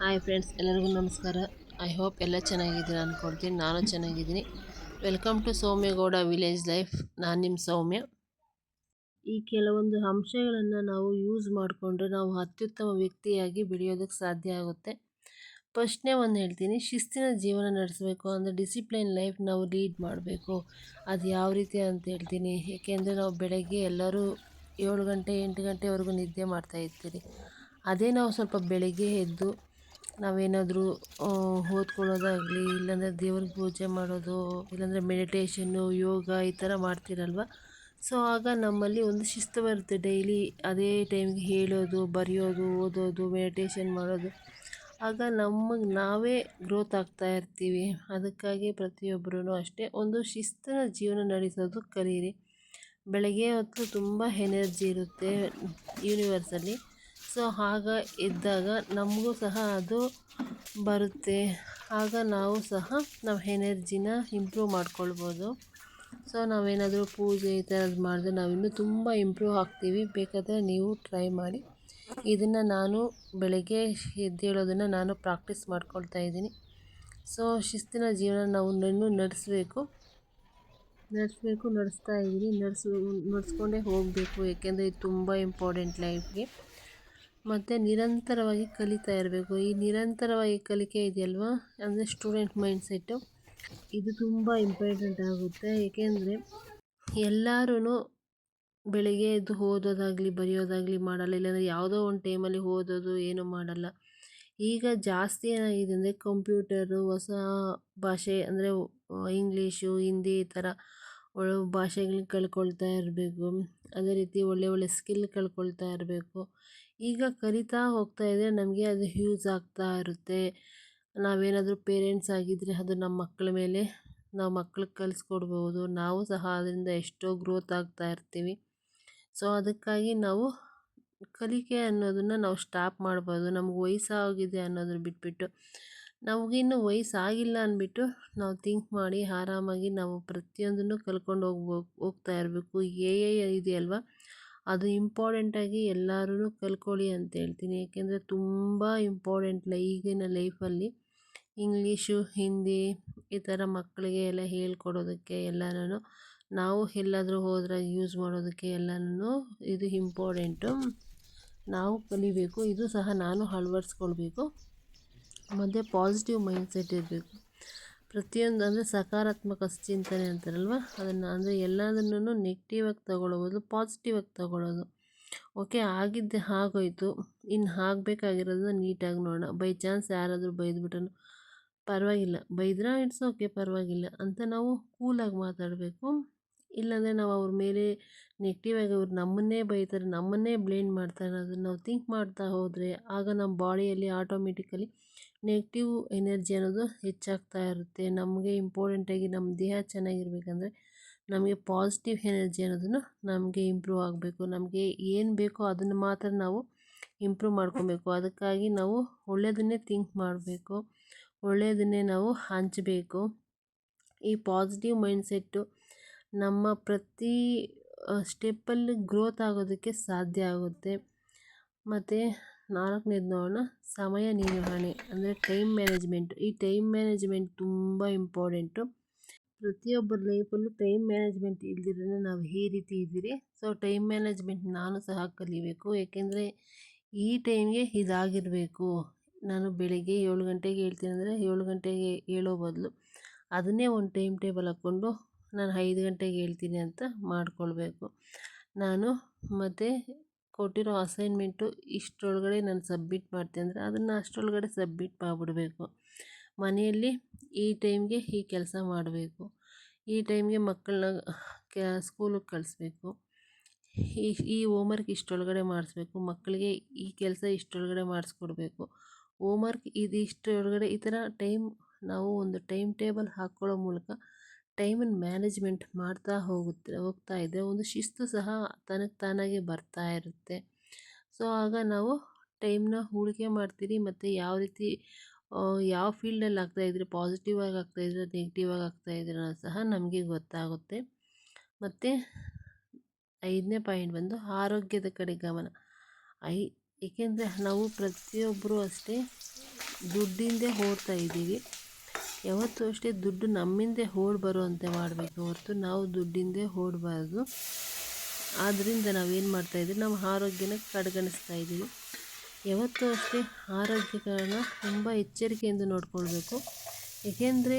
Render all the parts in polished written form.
Hi friends, ಎಲ್ಲರಿಗೂ ನಮಸ್ಕಾರ. I hope ಎಲ್ಲ ಚೆನ್ನಾಗಿದ್ದೀನಿ ಅಂದ್ಕೊಳ್ತೀನಿ. ನಾನು ಚೆನ್ನಾಗಿದ್ದೀನಿ. Welcome to Soumyagowda village life. ನಾನು ನಿಮ್ಮ ಸೌಮ್ಯ. ಈ ಕೆಲವೊಂದು ಅಂಶಗಳನ್ನು ನಾವು ಯೂಸ್ ಮಾಡಿಕೊಂಡ್ರೆ ನಾವು ಅತ್ಯುತ್ತಮ ವ್ಯಕ್ತಿಯಾಗಿ ಬೆಳೆಯೋದಕ್ಕೆ ಸಾಧ್ಯ ಆಗುತ್ತೆ. ಫಸ್ಟ್ನೇ ಒಂದು ಹೇಳ್ತೀನಿ, ಶಿಸ್ತಿನ ಜೀವನ ನಡೆಸಬೇಕು ಅಂದರೆ ಡಿಸಿಪ್ಲೈನ್ ಲೈಫ್ ನಾವು ಲೀಡ್ ಮಾಡಬೇಕು. ಅದು ಯಾವ ರೀತಿ ಅಂತ ಹೇಳ್ತೀನಿ. ಏಕೆಂದರೆ ನಾವು ಬೆಳಗ್ಗೆ ಎಲ್ಲರೂ 7 ಗಂಟೆ 8 ಗಂಟೆವರೆಗೂ ನಿದ್ದೆ ಮಾಡ್ತಾ ಇರ್ತೀರಿ. ಅದೇ ನಾವು ಸ್ವಲ್ಪ ಬೆಳಗ್ಗೆ ಎದ್ದು ನಾವೇನಾದರೂ ಓದ್ಕೊಳ್ಳೋದಾಗಲಿ, ಇಲ್ಲಾಂದರೆ ದೇವ್ರಿಗೆ ಪೂಜೆ ಮಾಡೋದು, ಇಲ್ಲಾಂದರೆ ಮೆಡಿಟೇಷನ್ನು, ಯೋಗ ಈ ಥರ ಮಾಡ್ತೀರಲ್ವ. ಸೊ ಆಗ ನಮ್ಮಲ್ಲಿ ಒಂದು ಶಿಸ್ತು ಬರುತ್ತೆ. ಡೈಲಿ ಅದೇ ಟೈಮ್ಗೆ ಹೇಳೋದು, ಬರೆಯೋದು, ಓದೋದು, ಮೆಡಿಟೇಷನ್ ಮಾಡೋದು. ಆಗ ನಮಗೆ ನಾವೇ ಗ್ರೋತ್ ಆಗ್ತಾ ಇರ್ತೀವಿ. ಅದಕ್ಕಾಗಿ ಪ್ರತಿಯೊಬ್ಬರೂ ಅಷ್ಟೇ ಒಂದು ಶಿಸ್ತಿನ ಜೀವನ ನಡೆಸೋದು ಕಲೀರಿ. ಬೆಳಗ್ಗೆ ಹೊತ್ತು ತುಂಬ ಎನರ್ಜಿ ಇರುತ್ತೆ ಯೂನಿವರ್ಸಲ್ಲಿ. ಸೊ ಆಗ ಇದ್ದಾಗ ನಮಗೂ ಸಹ ಅದು ಬರುತ್ತೆ. ಆಗ ನಾವು ಸಹ ನಾವು ಎನರ್ಜಿನ ಇಂಪ್ರೂವ್ ಮಾಡ್ಕೊಳ್ಬೋದು. ಸೊ ನಾವೇನಾದರೂ ಪೂಜೆ ಈ ಥರದ್ದು ಮಾಡಿದ್ರೆ ನಾವಿನ್ನೂ ತುಂಬ ಇಂಪ್ರೂವ್ ಆಗ್ತೀವಿ. ಬೇಕಾದರೆ ನೀವು ಟ್ರೈ ಮಾಡಿ. ಇದನ್ನು ನಾನು ಬೆಳಗ್ಗೆ ಎದ್ದೇಳೋದನ್ನು ನಾನು ಪ್ರಾಕ್ಟೀಸ್ ಮಾಡ್ಕೊಳ್ತಾ ಇದ್ದೀನಿ. ಸೊ ಶಿಸ್ತಿನ ಜೀವನ ನಾವು ನಡೆಸ್ತಾ ಇದ್ದೀನಿ. ನಡೆಸ್ಕೊಂಡೇ ಹೋಗಬೇಕು. ಏಕೆಂದರೆ ಇದು ತುಂಬ ಇಂಪಾರ್ಟೆಂಟ್ ಲೈಫ್ಗೆ. ಮತ್ತು ನಿರಂತರವಾಗಿ ಕಲಿತಾ ಇರಬೇಕು. ಈ ನಿರಂತರವಾಗಿ ಕಲಿಕೆ ಇದೆಯಲ್ವ, ಅಂದರೆ ಸ್ಟೂಡೆಂಟ್ ಮೈಂಡ್ಸೆಟ್ಟು, ಇದು ತುಂಬ ಇಂಪಾರ್ಟೆಂಟ್ ಆಗುತ್ತೆ. ಏಕೆಂದರೆ ಎಲ್ಲರೂ ಬೆಳಗ್ಗೆ ಎದ್ದು ಓದೋದಾಗಲಿ ಬರೆಯೋದಾಗಲಿ ಮಾಡಲ್ಲ. ಇಲ್ಲಾಂದರೆ ಯಾವುದೋ ಒಂದು ಟೈಮಲ್ಲಿ ಓದೋದು ಏನೂ ಮಾಡಲ್ಲ. ಈಗ ಜಾಸ್ತಿ ಏನಾಗಿದೆ ಅಂದರೆ ಕಂಪ್ಯೂಟರು, ಹೊಸ ಭಾಷೆ ಅಂದರೆ ಇಂಗ್ಲೀಷು, ಹಿಂದಿ ಈ ಥರ ಭಾಷೆಗಳನ್ನ ಕಲ್ತ್ಕೊಳ್ತಾ ಇರಬೇಕು. ಅದೇ ರೀತಿ ಒಳ್ಳೆ ಸ್ಕಿಲ್ ಕಲ್ತ್ಕೊಳ್ತಾ ಇರಬೇಕು. ಈಗ ಕಲಿತಾ ಹೋಗ್ತಾ ಇದ್ದರೆ ನಮಗೆ ಅದು ಯೂಸ್ ಆಗ್ತಾ ಇರುತ್ತೆ. ನಾವೇನಾದರೂ ಪೇರೆಂಟ್ಸ್ ಆಗಿದ್ದರೆ ಅದು ನಮ್ಮ ಮಕ್ಕಳ ಮೇಲೆ ನಾವು ಮಕ್ಳಿಗೆ ಕಲಿಸ್ಕೊಡ್ಬೋದು. ನಾವು ಸಹ ಅದರಿಂದ ಎಷ್ಟೋ ಗ್ರೋತ್ ಆಗ್ತಾ ಇರ್ತೀವಿ. ಸೊ ಅದಕ್ಕಾಗಿ ನಾವು ಕಲಿಕೆ ಅನ್ನೋದನ್ನು ನಾವು ಸ್ಟಾಪ್ ಮಾಡ್ಬೋದು. ನಮ್ಗೆ ವಯಸ್ಸಾಗಿದೆ ಅನ್ನೋದನ್ನ ಬಿಟ್ಬಿಟ್ಟು, ನಮಗಿನ್ನೂ ವಯಸ್ಸಾಗಿಲ್ಲ ಅಂದ್ಬಿಟ್ಟು ನಾವು ಥಿಂಕ್ ಮಾಡಿ ಆರಾಮಾಗಿ ನಾವು ಪ್ರತಿಯೊಂದನ್ನು ಕಲ್ತ್ಕೊಂಡು ಹೋಗ್ತಾ ಇರಬೇಕು. ಇದೆಯಲ್ವ, ಅದು ಇಂಪಾರ್ಟೆಂಟಾಗಿ ಎಲ್ಲರೂ ಕಲ್ತ್ಕೊಳ್ಳಿ ಅಂತ ಹೇಳ್ತೀನಿ. ಏಕೆಂದರೆ ತುಂಬ ಇಂಪಾರ್ಟೆಂಟ್ ಈಗಿನ ಲೈಫಲ್ಲಿ. ಇಂಗ್ಲೀಷು, ಹಿಂದಿ ಈ ಥರ ಮಕ್ಕಳಿಗೆ ಎಲ್ಲ ಹೇಳ್ಕೊಡೋದಕ್ಕೆ ಎಲ್ಲನೂ, ನಾವು ಎಲ್ಲಾದರೂ ಹೋದರೆ ಯೂಸ್ ಮಾಡೋದಕ್ಕೆ ಎಲ್ಲನೂ ಇದು ಇಂಪಾರ್ಟೆಂಟು. ನಾವು ಕಲಿಬೇಕು. ಇದು ಸಹ ನಾನು ಅಳವಡಿಸ್ಕೊಳ್ಬೇಕು. ಮತ್ತು ಪಾಸಿಟಿವ್ ಮೈಂಡ್ಸೆಟ್ ಇರಬೇಕು. ಪ್ರತಿಯೊಂದು ಅಂದರೆ ಸಕಾರಾತ್ಮಕ ಚಿಂತನೆ ಅಂತಾರಲ್ವ, ಅದನ್ನು ಅಂದರೆ ಎಲ್ಲದನ್ನೂ ನೆಗೆಟಿವಾಗಿ ತಗೊಳ್ಳೋದು, ಪಾಸಿಟಿವಾಗಿ ತಗೊಳ್ಳೋದು. ಓಕೆ, ಆಗಿದ್ದೆ ಆಗೋಯ್ತು, ಇನ್ನು ಆಗಬೇಕಾಗಿರೋದನ್ನ ನೀಟಾಗಿ ನೋಡೋಣ. ಬೈ ಚಾನ್ಸ್ ಯಾರಾದರೂ ಬೈದ್ಬಿಟ್ರು ಪರವಾಗಿಲ್ಲ, ಬೈದ್ರೆ ಇಟ್ಸ್ ಓಕೆ, ಪರವಾಗಿಲ್ಲ ಅಂತ ನಾವು ಕೂಲಾಗಿ ಮಾತಾಡಬೇಕು. ಇಲ್ಲಾಂದರೆ ನಾವು ಅವ್ರ ಮೇಲೆ ನೆಗೆಟಿವಾಗಿ ಅವ್ರು ನಮ್ಮನ್ನೇ ಬೈತಾರೆ, ನಮ್ಮನ್ನೇ ಬ್ಲೇಮ್ ಮಾಡ್ತಾರೆ, ಅದನ್ನು ನಾವು ಥಿಂಕ್ ಮಾಡ್ತಾ ಹೋದರೆ ಆಗ ನಮ್ಮ ಬಾಡಿಯಲ್ಲಿ ಆಟೋಮೆಟಿಕಲಿ ನೆಗೆಟಿವ್ ಎನರ್ಜಿ ಅನ್ನೋದು ಹೆಚ್ಚಾಗ್ತಾ ಇರುತ್ತೆ. ನಮಗೆ ಇಂಪಾರ್ಟೆಂಟಾಗಿ ನಮ್ಮ ದೇಹ ಚೆನ್ನಾಗಿರ್ಬೇಕಂದ್ರೆ ನಮಗೆ ಪಾಸಿಟಿವ್ ಎನರ್ಜಿ ಅನ್ನೋದನ್ನು ನಮಗೆ ಇಂಪ್ರೂವ್ ಆಗಬೇಕು. ನಮಗೆ ಏನು ಬೇಕೋ ಅದನ್ನು ಮಾತ್ರ ನಾವು ಇಂಪ್ರೂವ್ ಮಾಡ್ಕೊಬೇಕು. ಅದಕ್ಕಾಗಿ ನಾವು ಒಳ್ಳೆಯದನ್ನೇ ಥಿಂಕ್ ಮಾಡಬೇಕು, ಒಳ್ಳೆಯದನ್ನೇ ನಾವು ಹಂಚಬೇಕು. ಈ ಪಾಸಿಟಿವ್ ಮೈಂಡ್ಸೆಟ್ಟು ನಮ್ಮ ಪ್ರತಿ ಸ್ಟೆಪ್ಪಲ್ಲಿ ಗ್ರೋತ್ ಆಗೋದಕ್ಕೆ ಸಾಧ್ಯ ಆಗುತ್ತೆ. ಮತ್ತು 4ನೇದು ನೋಡೋಣ, ಸಮಯ ನಿರ್ವಹಣೆ ಅಂದರೆ ಟೈಮ್ ಮ್ಯಾನೇಜ್ಮೆಂಟ್. ಈ ಟೈಮ್ ಮ್ಯಾನೇಜ್ಮೆಂಟ್ ತುಂಬ ಇಂಪಾರ್ಟೆಂಟು. ಪ್ರತಿಯೊಬ್ಬರ ಲೈಫಲ್ಲೂ ಟೈಮ್ ಮ್ಯಾನೇಜ್ಮೆಂಟ್ ಇಲ್ದಿದ್ರೆ ನಾವು ಈ ರೀತಿ ಇದ್ದೀರಿ. ಸೊ ಟೈಮ್ ಮ್ಯಾನೇಜ್ಮೆಂಟ್ ನಾನು ಸಹ ಕಲಿಬೇಕು. ಏಕೆಂದರೆ ಈ ಟೈಮ್ಗೆ ಇದಾಗಿರಬೇಕು. ನಾನು ಬೆಳಿಗ್ಗೆ 7 ಗಂಟೆಗೆ ಹೇಳ್ತೀನಿ ಅಂದರೆ 7 ಗಂಟೆಗೆ ಹೇಳೋ ಬದಲು ಅದನ್ನೇ ಒಂದು ಟೈಮ್ ಟೇಬಲ್ ಹಾಕ್ಕೊಂಡು ನಾನು 5 ಗಂಟೆಗೆ ಹೇಳ್ತೀನಿ ಅಂತ ಮಾಡಿಕೊಳ್ಬೇಕು. ನಾನು ಮತ್ತು ಕೊಟ್ಟಿರೋ ಅಸೈನ್ಮೆಂಟು ಇಷ್ಟರೊಳಗಡೆ ನಾನು ಸಬ್ಮಿಟ್ ಮಾಡ್ತೀನಿ ಅಂದರೆ ಅದನ್ನು ಅಷ್ಟರೊಳಗಡೆ ಸಬ್ಮಿಟ್ ಮಾಡಿಬಿಡ್ಬೇಕು. ಮನೆಯಲ್ಲಿ ಈ ಟೈಮ್ಗೆ ಈ ಕೆಲಸ ಮಾಡಬೇಕು, ಈ ಟೈಮ್ಗೆ ಮಕ್ಕಳನ್ನ ಸ್ಕೂಲಿಗೆ ಕಳಿಸ್ಬೇಕು, ಈ ಹೋಮ್ವರ್ಕ್ ಇಷ್ಟರೊಳಗಡೆ ಮಾಡಿಸ್ಬೇಕು, ಮಕ್ಕಳಿಗೆ ಈ ಕೆಲಸ ಇಷ್ಟರೊಳಗಡೆ ಮಾಡಿಸ್ಕೊಡ್ಬೇಕು, ಹೋಮ್ವರ್ಕ್ ಇದು ಇಷ್ಟರೊಳಗಡೆ, ಈ ಥರ ನಾವು ಒಂದು ಟೈಮ್ ಟೇಬಲ್ ಹಾಕ್ಕೊಳ್ಳೋ ಮೂಲಕ ಟೈಮನ್ನು ಮ್ಯಾನೇಜ್ಮೆಂಟ್ ಮಾಡ್ತಾ ಹೋಗ್ತಾ ಇದ್ದರೆ ಒಂದು ಶಿಸ್ತು ಸಹ ತನಗೆ ತಾನಾಗೆ ಬರ್ತಾ ಇರುತ್ತೆ. ಸೊ ಆಗ ನಾವು ಟೈಮ್ನ ಉಳಿಕೆ ಮಾಡ್ತೀರಿ. ಮತ್ತು ಯಾವ ರೀತಿ ಯಾವ ಫೀಲ್ಡಲ್ಲಿ ಆಗ್ತಾಯಿದ್ರೆ ಪಾಸಿಟಿವ್ ಆಗಿ ಆಗ್ತಾಯಿದ್ರೆ ನೆಗೆಟಿವ್ ಆಗಿ ಆಗ್ತಾಯಿದ್ರೆ ಸಹ ನಮಗೆ ಗೊತ್ತಾಗುತ್ತೆ. ಮತ್ತು 5ನೇ ಪಾಯಿಂಟ್ ಬಂದು ಆರೋಗ್ಯದ ಕಡೆ ಗಮನ. ಏಕೆಂದರೆ ನಾವು ಪ್ರತಿಯೊಬ್ಬರೂ ಅಷ್ಟೇ ದುಡ್ಡಿಂದೇ ಓಡ್ತಾ ಇದ್ದೀವಿ. ಯಾವತ್ತೂ ಅಷ್ಟೇ ದುಡ್ಡು ನಮ್ಮಿಂದೆ ಓಡಿ ಬರುವಂತೆ ಮಾಡಬೇಕು ಹೊರತು ನಾವು ದುಡ್ಡಿಂದೇ ಓಡಬಾರ್ದು. ಆದ್ದರಿಂದ ನಾವೇನು ಮಾಡ್ತಾಯಿದ್ದೀವಿ, ನಮ್ಮ ಆರೋಗ್ಯನ ಕಡೆಗಣಿಸ್ತಾ ಇದ್ದೀವಿ. ಯಾವತ್ತೂ ಅಷ್ಟೇ ಆರೋಗ್ಯಗಳನ್ನ ತುಂಬ ಎಚ್ಚರಿಕೆಯಿಂದ ನೋಡ್ಕೊಳ್ಬೇಕು. ಏಕೆಂದರೆ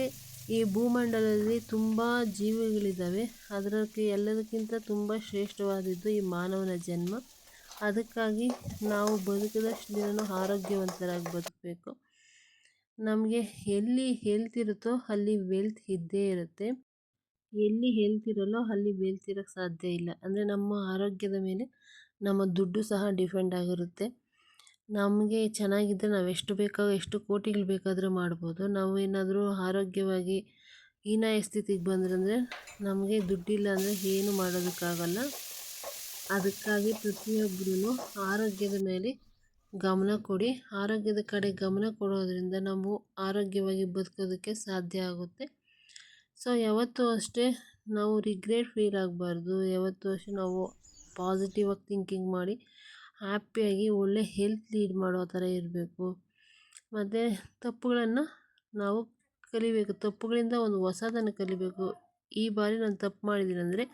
ಈ ಭೂಮಂಡಲದಲ್ಲಿ ತುಂಬ ಜೀವಿಗಳಿದ್ದಾವೆ. ಅದಕ್ಕೆ ಎಲ್ಲದಕ್ಕಿಂತ ತುಂಬ ಶ್ರೇಷ್ಠವಾದದ್ದು ಈ ಮಾನವನ ಜನ್ಮ. ಅದಕ್ಕಾಗಿ ನಾವು ಬದುಕಿದಷ್ಟು ದಿನವೂ ಆರೋಗ್ಯವಂತರಾಗಿ ಬದುಕಬೇಕು. ನಮಗೆ ಎಲ್ಲಿ ಹೆಲ್ತ್ ಇರುತ್ತೋ ಅಲ್ಲಿ ವೆಲ್ತ್ ಇದ್ದೇ ಇರುತ್ತೆ. ಎಲ್ಲಿ ಹೆಲ್ತ್ ಇರಲ್ಲೋ ಅಲ್ಲಿ ವೆಲ್ತ್ ಇರೋಕ್ಕೆ ಸಾಧ್ಯ ಇಲ್ಲ. ಅಂದರೆ ನಮ್ಮ ಆರೋಗ್ಯದ ಮೇಲೆ ನಮ್ಮ ದುಡ್ಡು ಸಹ ಡಿಪೆಂಡ್ ಆಗಿರುತ್ತೆ. ನಮಗೆ ಚೆನ್ನಾಗಿದ್ದರೆ ನಾವು ಎಷ್ಟು ಕೋಟಿಗಳು ಬೇಕಾದರೂ ಮಾಡ್ಬೋದು. ನಾವು ಏನಾದರೂ ಆರೋಗ್ಯವಾಗಿ ಹೀನಾಯ ಸ್ಥಿತಿಗೆ ಬಂದ್ರಂದರೆ ನಮಗೆ ದುಡ್ಡಿಲ್ಲ ಅಂದರೆ ಏನು ಮಾಡೋದಕ್ಕಾಗಲ್ಲ. ಅದಕ್ಕಾಗಿ ಪ್ರತಿಯೊಬ್ಬರೂ ಆರೋಗ್ಯದ ಮೇಲೆ ಗಮನ ಕೊಡಿ. ಆರೋಗ್ಯದ ಕಡೆ ಗಮನ ಕೊಡೋದ್ರಿಂದ ನಾವು ಆರೋಗ್ಯವಾಗಿ ಬದುಕೋದಕ್ಕೆ ಸಾಧ್ಯ ಆಗುತ್ತೆ. ಸೊ ಯಾವತ್ತೂ ಅಷ್ಟೇ ನಾವು ರಿಗ್ರೆಟ್ ಫೀಲ್ ಆಗಬಾರ್ದು. ಯಾವತ್ತೂ ಅಷ್ಟೇ ನಾವು ಪಾಸಿಟಿವ್ ಆಗಿ ಥಿಂಕಿಂಗ್ ಮಾಡಿ ಹ್ಯಾಪಿಯಾಗಿ ಒಳ್ಳೆ ಹೆಲ್ತ್ ಲೀಡ್ ಮಾಡೋ ಥರ ಇರಬೇಕು. ಮತ್ತು ತಪ್ಪುಗಳನ್ನು ನಾವು ಕಲಿಬೇಕು. ತಪ್ಪುಗಳಿಂದ ಒಂದು ಹೊಸದನ್ನು ಕಲಿಬೇಕು. ಈ ಬಾರಿ ನಾನು ತಪ್ಪು ಮಾಡಿದ್ದೀನಿ ಅಂದರೆ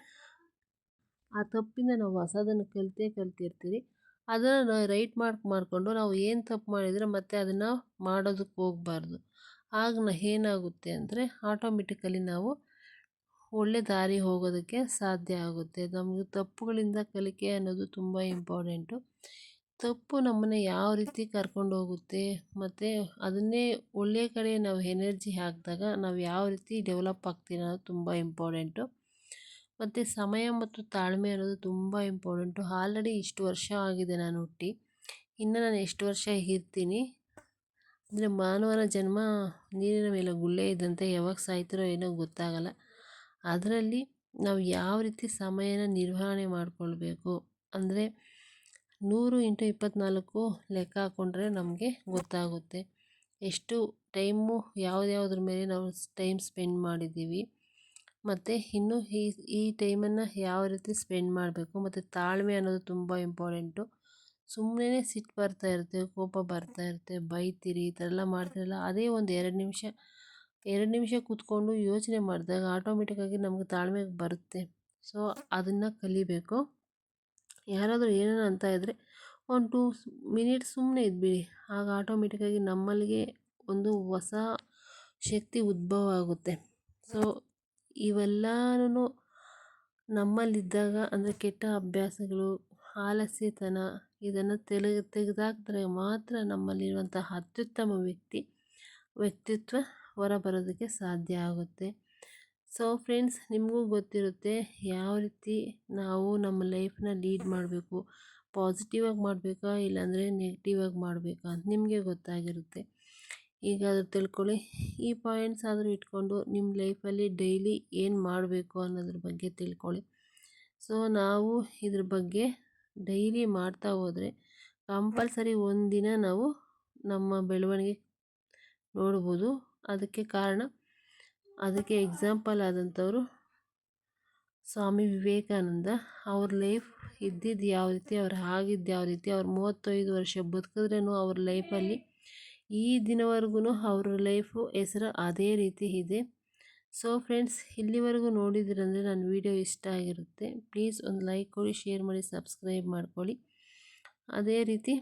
ಆ ತಪ್ಪಿಂದ ನಾವು ಹೊಸದನ್ನು ಕಲ್ತಿರ್ತೀವಿ. ಅದನ್ನು ರೈಟ್ ಮಾಡಿಕೊಂಡು ನಾವು ಏನು ತಪ್ಪು ಮಾಡಿದರೆ ಮತ್ತೆ ಅದನ್ನು ಮಾಡೋದಕ್ಕೆ ಹೋಗಬಾರ್ದು. ಆಗ ಏನಾಗುತ್ತೆ ಅಂದರೆ ಆಟೋಮೆಟಿಕಲಿ ನಾವು ಒಳ್ಳೆ ದಾರಿ ಹೋಗೋದಕ್ಕೆ ಸಾಧ್ಯ ಆಗುತ್ತೆ. ನಮಗೆ ತಪ್ಪುಗಳಿಂದ ಕಲಿಕೆ ಅನ್ನೋದು ತುಂಬ ಇಂಪಾರ್ಟೆಂಟು. ತಪ್ಪು ನಮ್ಮನ್ನು ಯಾವ ರೀತಿ ಕರ್ಕೊಂಡು ಹೋಗುತ್ತೆ ಮತ್ತು ಅದನ್ನೇ ಒಳ್ಳೆಯ ಕಡೆ ನಾವು ಎನರ್ಜಿ ಹಾಕಿದಾಗ ನಾವು ಯಾವ ರೀತಿ ಡೆವಲಪ್ ಆಗ್ತೀವಿ ಅನ್ನೋದು ತುಂಬ ಇಂಪಾರ್ಟೆಂಟು. ಮತ್ತು ಸಮಯ ಮತ್ತು ತಾಳ್ಮೆ ಅನ್ನೋದು ತುಂಬ ಇಂಪಾರ್ಟೆಂಟು. ಆಲ್ರೆಡಿ ಇಷ್ಟು ವರ್ಷ ಆಗಿದೆ ನಾನು ಹುಟ್ಟಿ, ಇನ್ನು ನಾನು ಎಷ್ಟು ವರ್ಷ ಇರ್ತೀನಿ ಅಂದರೆ ಮಾನವನ ಜನ್ಮ ನೀರಿನ ಮೇಲೆ ಗುಳ್ಳೆ ಇದ್ದಂತೆ, ಯಾವಾಗ ಸಾಯ್ತಿರೋ ಏನೋ ಗೊತ್ತಾಗಲ್ಲ. ಅದರಲ್ಲಿ ನಾವು ಯಾವ ರೀತಿ ಸಮಯನ ನಿರ್ವಹಣೆ ಮಾಡಿಕೊಳ್ಬೇಕು ಅಂದರೆ 100x24 ಲೆಕ್ಕ ಹಾಕ್ಕೊಂಡ್ರೆ ನಮಗೆ ಗೊತ್ತಾಗುತ್ತೆ ಎಷ್ಟು ಟೈಮು ಯಾವುದ್ರ ಮೇಲೆ ನಾವು ಟೈಮ್ ಸ್ಪೆಂಡ್ ಮಾಡಿದ್ದೀವಿ ಮತ್ತು ಇನ್ನು ಈ ಟೈಮನ್ನು ಯಾವ ರೀತಿ ಸ್ಪೆಂಡ್ ಮಾಡಬೇಕು. ಮತ್ತು ತಾಳ್ಮೆ ಅನ್ನೋದು ತುಂಬ ಇಂಪಾರ್ಟೆಂಟು. ಸುಮ್ಮನೆ ಸಿಟ್ಟು ಬರ್ತಾ ಇರುತ್ತೆ, ಕೋಪ ಬರ್ತಾ ಇರುತ್ತೆ, ಬೈತೀರಿ, ಈ ಥರ ಎಲ್ಲ ಮಾಡ್ತಿರಲ್ಲ, ಅದೇ ಒಂದು 2 ನಿಮಿಷ ಕೂತ್ಕೊಂಡು ಯೋಚನೆ ಮಾಡಿದಾಗ ಆಟೋಮೆಟಿಕ್ಕಾಗಿ ನಮಗೆ ತಾಳ್ಮೆ ಬರುತ್ತೆ. ಸೊ ಅದನ್ನು ಕಲಿಬೇಕು. ಯಾರಾದರೂ ಏನೇನು ಅಂತ ಇದ್ದರೆ ಒಂದು 2 ಮಿನಿಟ್ಸ್ ಸುಮ್ಮನೆ ಇದ್ಬಿಡಿ. ಆಗ ಆಟೋಮೆಟಿಕ್ಕಾಗಿ ನಮ್ಮಲ್ಲಿಗೆ ಒಂದು ಹೊಸ ಶಕ್ತಿ ಉದ್ಭವ ಆಗುತ್ತೆ. ಸೊ ಇವೆಲ್ಲನೂ ನಮ್ಮಲ್ಲಿದ್ದಾಗ ಅಂದರೆ ಕೆಟ್ಟ ಅಭ್ಯಾಸಗಳು, ಆಲಸ್ಯತನ ಇದನ್ನು ತೆಗೆದಾಕಿದ್ರೆ ಮಾತ್ರ ನಮ್ಮಲ್ಲಿರುವಂತಹ ಅತ್ಯುತ್ತಮ ವ್ಯಕ್ತಿತ್ವ ಹೊರಬರೋದಕ್ಕೆ ಸಾಧ್ಯ ಆಗುತ್ತೆ. ಸೊ ಫ್ರೆಂಡ್ಸ್, ನಿಮಗೂ ಗೊತ್ತಿರುತ್ತೆ ಯಾವ ರೀತಿ ನಾವು ನಮ್ಮ ಲೈಫ್ನ ಲೀಡ್ ಮಾಡಬೇಕು. ಪಾಸಿಟಿವಾಗಿ ಮಾಡಬೇಕಾ ಇಲ್ಲಾಂದರೆ ನೆಗೆಟಿವಾಗಿ ಮಾಡಬೇಕಾ ಅಂತ ನಿಮಗೆ ಗೊತ್ತಾಗಿರುತ್ತೆ. ಈಗ ಅದು ತಿಳ್ಕೊಳ್ಳಿ. ಈ ಪಾಯಿಂಟ್ಸ್ ಆದರೂ ಇಟ್ಕೊಂಡು ನಿಮ್ಮ ಲೈಫಲ್ಲಿ ಡೈಲಿ ಏನು ಮಾಡಬೇಕು ಅನ್ನೋದ್ರ ಬಗ್ಗೆ ತಿಳ್ಕೊಳ್ಳಿ. ಸೊ ನಾವು ಇದ್ರ ಬಗ್ಗೆ ಡೈಲಿ ಮಾಡ್ತಾ ಹೋದರೆ ಕಂಪಲ್ಸರಿ ಒಂದಿನ ನಾವು ನಮ್ಮ ಬೆಳವಣಿಗೆ ನೋಡ್ಬೋದು. ಅದಕ್ಕೆ ಎಕ್ಸಾಂಪಲ್ ಆದಂಥವರು ಸ್ವಾಮಿ ವಿವೇಕಾನಂದ. ಅವ್ರ ಲೈಫ್ ಇದ್ದಿದ್ದು ಯಾವ ರೀತಿ, ಅವ್ರು ಆಗಿದ್ದು ಯಾವ ರೀತಿ, ಅವ್ರು 35 ವರ್ಷ ಬದುಕಿದ್ರೂ ಅವ್ರ ಲೈಫಲ್ಲಿ ಈ ದಿನವರೆಗೂ ಅವ್ರ ಲೈಫು ಹೆಸರು ಅದೇ ರೀತಿ ಇದೆ. ಸೊ ಫ್ರೆಂಡ್ಸ್, ಇಲ್ಲಿವರೆಗೂ ನೋಡಿದ್ದೀರಂದರೆ ನನ್ನ ವಿಡಿಯೋ ಇಷ್ಟ ಆಗಿರುತ್ತೆ. ಪ್ಲೀಸ್ ಒಂದು ಲೈಕ್ ಕೊಡಿ, ಶೇರ್ ಮಾಡಿ, ಸಬ್ಸ್ಕ್ರೈಬ್ ಮಾಡ್ಕೊಳ್ಳಿ. ಅದೇ ರೀತಿ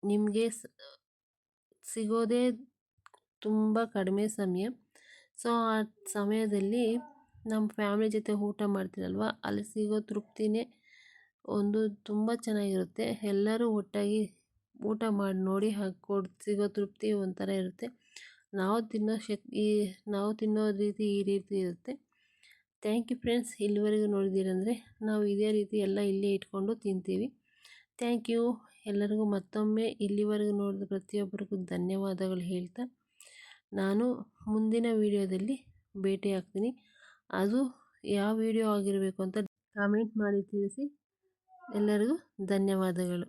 ನಿಮಗೆ ಸಿಗೋದೇ ತುಂಬ ಕಡಿಮೆ ಸಮಯ. ಸೊ ಆ ಸಮಯದಲ್ಲಿ ನಮ್ಮ ಫ್ಯಾಮಿಲಿ ಜೊತೆ ಊಟ ಮಾಡ್ತೀರಲ್ವ, ಅಲ್ಲಿ ಸಿಗೋ ತೃಪ್ತಿನೇ ಒಂದು ತುಂಬ ಚೆನ್ನಾಗಿರುತ್ತೆ. ಎಲ್ಲರೂ ಒಟ್ಟಾಗಿ ಊಟ ಮಾಡಿ ನೋಡಿ ಸಿಗೋ ತೃಪ್ತಿ ಒಂಥರ ಇರುತ್ತೆ. ನಾವು ತಿನ್ನೋ ರೀತಿ ಈ ರೀತಿ ಇರುತ್ತೆ. Thank you friends. ಇಲ್ಲಿವರೆಗೂ ನೋಡಿದ್ದೀರಂದರೆ ನಾವು ಇದೇ ರೀತಿ ಎಲ್ಲ ಇಲ್ಲೇ ಇಟ್ಕೊಂಡು ತಿಂತೀವಿ. ಥ್ಯಾಂಕ್ ಯು ಎಲ್ಲರಿಗೂ. ಮತ್ತೊಮ್ಮೆ ಇಲ್ಲಿವರೆಗೂ ನೋಡಿದ ಪ್ರತಿಯೊಬ್ಬರಿಗೂ ಧನ್ಯವಾದಗಳು ಹೇಳ್ತಾ ನಾನು ಮುಂದಿನ ವಿಡಿಯೋದಲ್ಲಿ ಭೇಟಿ ಆಗ್ತೀನಿ. ಅದು ಯಾವ ವಿಡಿಯೋ ಆಗಿರಬೇಕು ಅಂತ ಕಾಮೆಂಟ್ ಮಾಡಿ ತಿಳಿಸಿ. ಎಲ್ಲರಿಗೂ ಧನ್ಯವಾದಗಳು.